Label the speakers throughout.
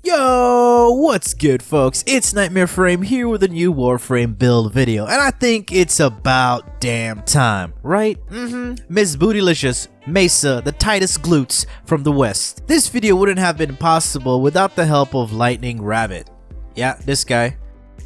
Speaker 1: Yo, what's good folks? It's KnightmareFrame here with a new Warframe build video, and I think it's about damn time, right? Miss BOOTY-LICIOUS, Mesa, the tightest glutes from the west. This video wouldn't have been possible without the help of Lightning Rabbit. Yeah, this guy,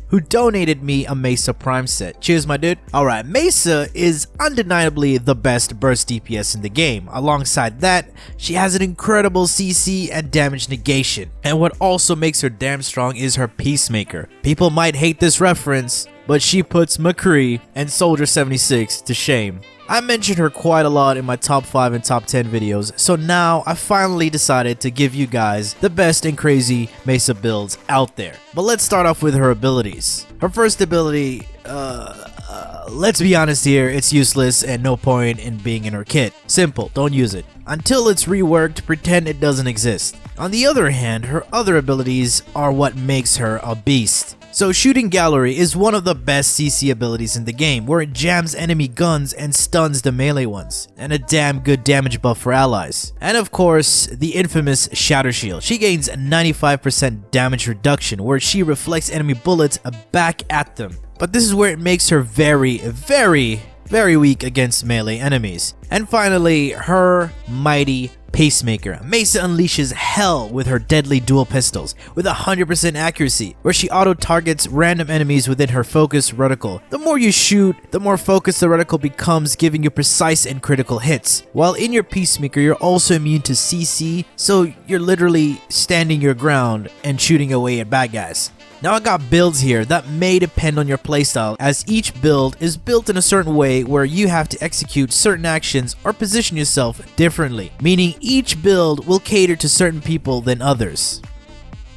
Speaker 1: who donated me a Mesa Prime set. Cheers, my dude. Alright, Mesa is undeniably the best burst DPS in the game. Alongside that, she has an incredible CC and damage negation. And what also makes her damn strong is her Peacemaker. People might hate this reference, but she puts McCree and Soldier 76 to shame. I mentioned her quite a lot in my top 5 and top 10 videos, so now I finally decided to give you guys the best and crazy Mesa builds out there. But let's start off with her abilities. Her first ability, let's be honest here, it's useless and no point in being in her kit. Simple, don't use it. Until it's reworked, pretend it doesn't exist. On the other hand, her other abilities are what makes her a beast. So Shooting Gallery is one of the best CC abilities in the game, where it jams enemy guns and stuns the melee ones, and a damn good damage buff for allies. And of course, the infamous Shatter Shield. She gains 95% damage reduction, where she reflects enemy bullets back at them. But this is where it makes her very weak against melee enemies. And finally, her mighty Peacemaker. Mesa unleashes hell with her deadly dual pistols with 100% accuracy, where she auto-targets random enemies within her focus reticle. The more you shoot, the more focused the reticle becomes, giving you precise and critical hits. While in your Peacemaker, you're also immune to CC, so you're literally standing your ground and shooting away at bad guys. Now I got builds here that may depend on your playstyle, as each build is built in a certain way where you have to execute certain actions or position yourself differently, meaning each build will cater to certain people than others.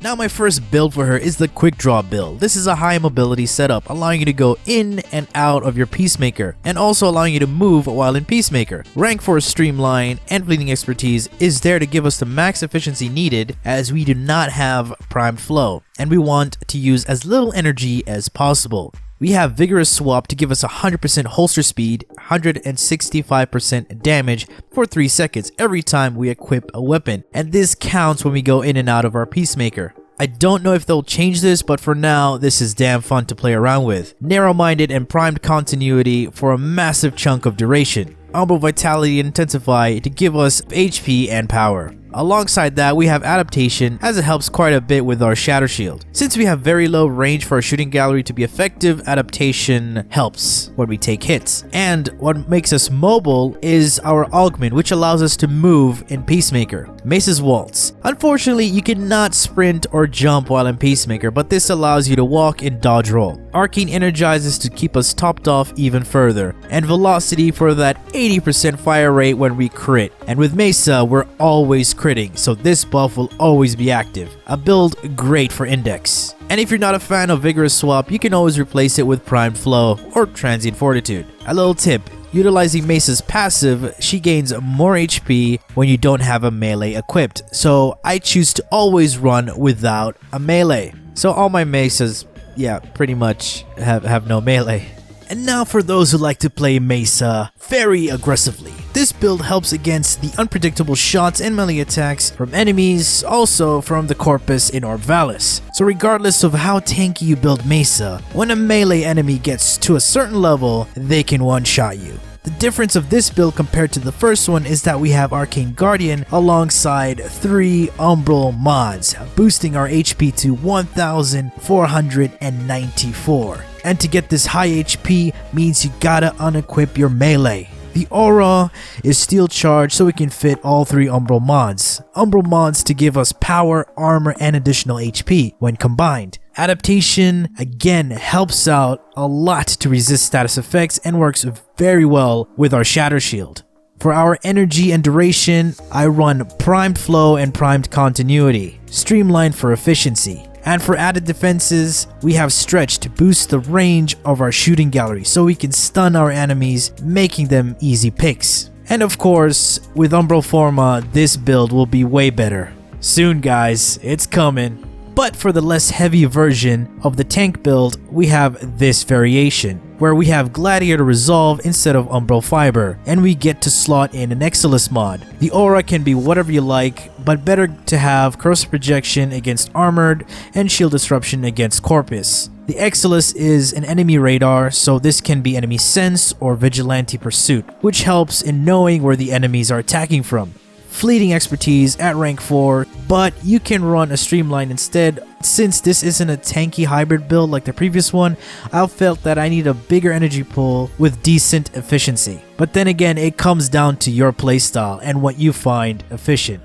Speaker 1: Now my first build for her is the Quick Draw build. This is a high mobility setup, allowing you to go in and out of your Peacemaker, and also allowing you to move while in Peacemaker. Rank 4 Streamline and Fleeting Expertise is there to give us the max efficiency needed, as we do not have Prime Flow, and we want to use as little energy as possible. We have Vigorous Swap to give us 100% holster speed, 165% damage for 3 seconds every time we equip a weapon, and this counts when we go in and out of our Peacemaker. I don't know if they'll change this, but for now, this is damn fun to play around with. Narrow-minded and primed continuity for a massive chunk of duration. Umbral Vitality and Intensify to give us HP and power. Alongside that, we have Adaptation, as it helps quite a bit with our Shatter Shield. Since we have very low range for our Shooting Gallery to be effective, Adaptation helps when we take hits. And what makes us mobile is our Augment, which allows us to move in Peacemaker. Mesa's Waltz. Unfortunately, you cannot sprint or jump while in Peacemaker, but this allows you to walk and dodge roll. Arcane Energizes to keep us topped off even further. And Velocity for that 80% fire rate when we crit. And with Mesa, we're always critting, so this buff will always be active. A build great for Index. And if you're not a fan of Vigorous Swap, you can always replace it with Prime Flow or Transient Fortitude. A little tip: utilizing Mesa's passive, she gains more HP when you don't have a melee equipped, so I choose to always run without a melee. So all my Mesas, yeah, pretty much have no melee. And now for those who like to play Mesa very aggressively. This build helps against the unpredictable shots and melee attacks from enemies, also from the Corpus in Orvalis. So regardless of how tanky you build Mesa, when a melee enemy gets to a certain level, they can one-shot you. The difference of this build compared to the first one is that we have Arcane Guardian alongside 3 Umbral mods, boosting our HP to 1494. And to get this high HP means you gotta unequip your melee. The aura is steel charged, so it can fit all 3 Umbral mods. Umbral mods to give us power, armor, and additional HP when combined. Adaptation again helps out a lot to resist status effects and works very well with our Shatter Shield. For our energy and duration, I run Primed Flow and Primed Continuity, streamlined for efficiency. And for added defenses, we have Stretch to boost the range of our Shooting Gallery so we can stun our enemies, making them easy picks. And of course, with Umbral Forma, this build will be way better. Soon guys, it's coming. But for the less heavy version of the tank build, we have this variation, where we have Gladiator Resolve instead of Umbral Fiber, and we get to slot in an Exilis mod. The aura can be whatever you like, but better to have Corrosive Projection against Armored and Shield Disruption against Corpus. The Exilis is an enemy radar, so this can be enemy sense or vigilante pursuit, which helps in knowing where the enemies are attacking from. Fleeting expertise at rank 4, but you can run a streamline instead. Since this isn't a tanky hybrid build like the previous one, I felt that I need a bigger energy pool with decent efficiency. But then again, it comes down to your playstyle and what you find efficient.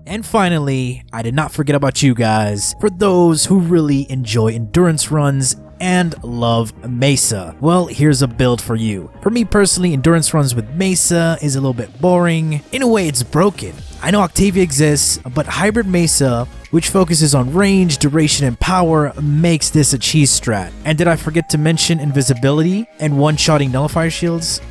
Speaker 1: And finally, I did not forget about you guys. For those who really enjoy endurance runs and love Mesa, well, here's a build for you. For me personally, endurance runs with Mesa is a little bit boring. In a way, it's broken. I know Octavia exists, but hybrid Mesa, which focuses on range, duration, and power, makes this a cheese strat. And did I forget to mention invisibility and one-shotting nullifier shields?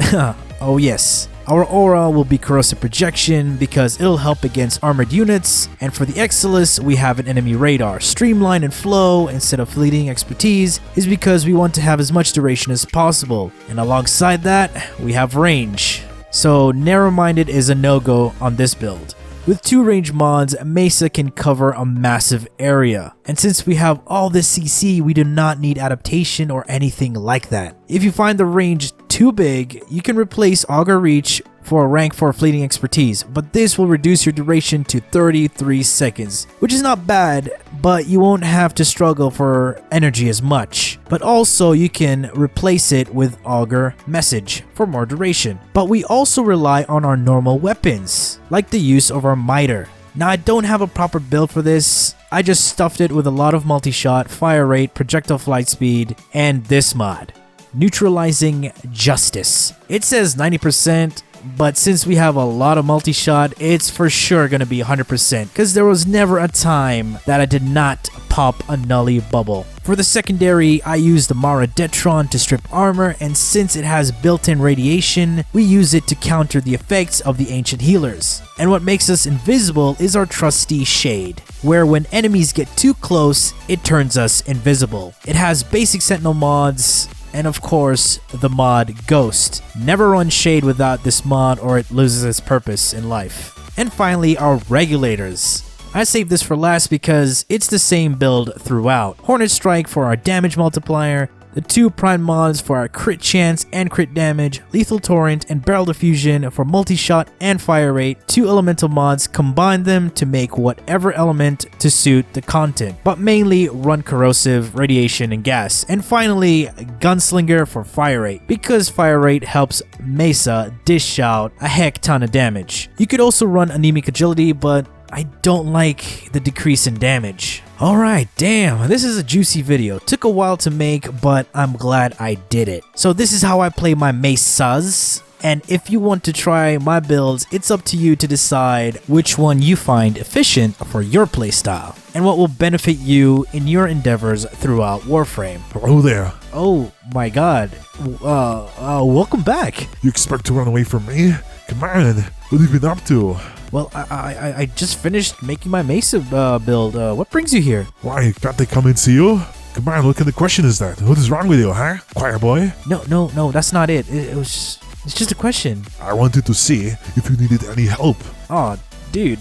Speaker 1: Oh yes. Our aura will be Corrosive Projection because it'll help against armored units, and for the Exilis we have an enemy radar. Streamline and flow instead of fleeting expertise is because we want to have as much duration as possible, and alongside that we have range. So narrow-minded is a no-go on this build. With 2 range mods, Mesa can cover a massive area. And since we have all this CC, we do not need adaptation or anything like that. If you find the range too big, you can replace Augur Reach for a rank 4 fleeting expertise, but this will reduce your duration to 33 seconds, which is not bad, but you won't have to struggle for energy as much. But also you can replace it with Augur Message for more duration. But we also rely on our normal weapons, like the use of our Miter. Now I don't have a proper build for this, I just stuffed it with a lot of multi-shot, fire rate, projectile flight speed, and this mod, Neutralizing Justice. It says 90%, but since we have a lot of multi-shot, it's for sure gonna be 100%, because there was never a time that I did not pop a Nully bubble. For the secondary, I used the Mara Detron to strip armor, and since it has built-in radiation, we use it to counter the effects of the ancient healers. And what makes us invisible is our trusty Shade, where when enemies get too close, it turns us invisible. It has basic sentinel mods, and of course, the mod Ghost. Never run Shade without this mod or it loses its purpose in life. And finally, our regulators. I saved this for last because it's the same build throughout. Hornet Strike for our damage multiplier, the 2 prime mods for our crit chance and crit damage, lethal torrent and barrel diffusion for multi-shot and fire rate. 2 elemental mods, combine them to make whatever element to suit the content, but mainly run corrosive, radiation, and gas. And finally, Gunslinger for fire rate, because fire rate helps Mesa dish out a heck ton of damage. You could also run anemic agility, but I don't like the decrease in damage. Alright, damn, this is a juicy video. Took a while to make, but I'm glad I did it. So this is how I play my Mesas. And if you want to try my builds, it's up to you to decide which one you find efficient for your playstyle and what will benefit you in your endeavors throughout Warframe.
Speaker 2: Hello there.
Speaker 1: Oh my god. Welcome back.
Speaker 2: You expect to run away from me? Come on, what have you been up to?
Speaker 1: Well, I just finished making my Mesa build. What brings you here?
Speaker 2: Why, can't they come and see you? Come on, what kind of question is that? What is wrong with you, huh? Choir boy?
Speaker 1: No, that's not it. It's just a question.
Speaker 2: I wanted to see if you needed any help.
Speaker 1: Oh, dude,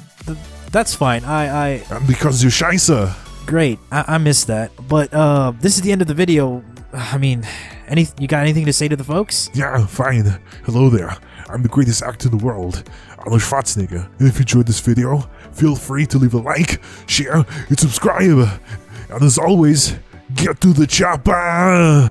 Speaker 1: that's fine.
Speaker 2: And because you're Scheisse.
Speaker 1: Great, I missed that. But this is the end of the video. I mean, you got anything to say to the folks?
Speaker 2: Yeah, fine. Hello there. I'm the greatest actor in the world, Arnold Schwarzenegger. And if you enjoyed this video, feel free to leave a like, share, and subscribe. And as always, get to the chopper!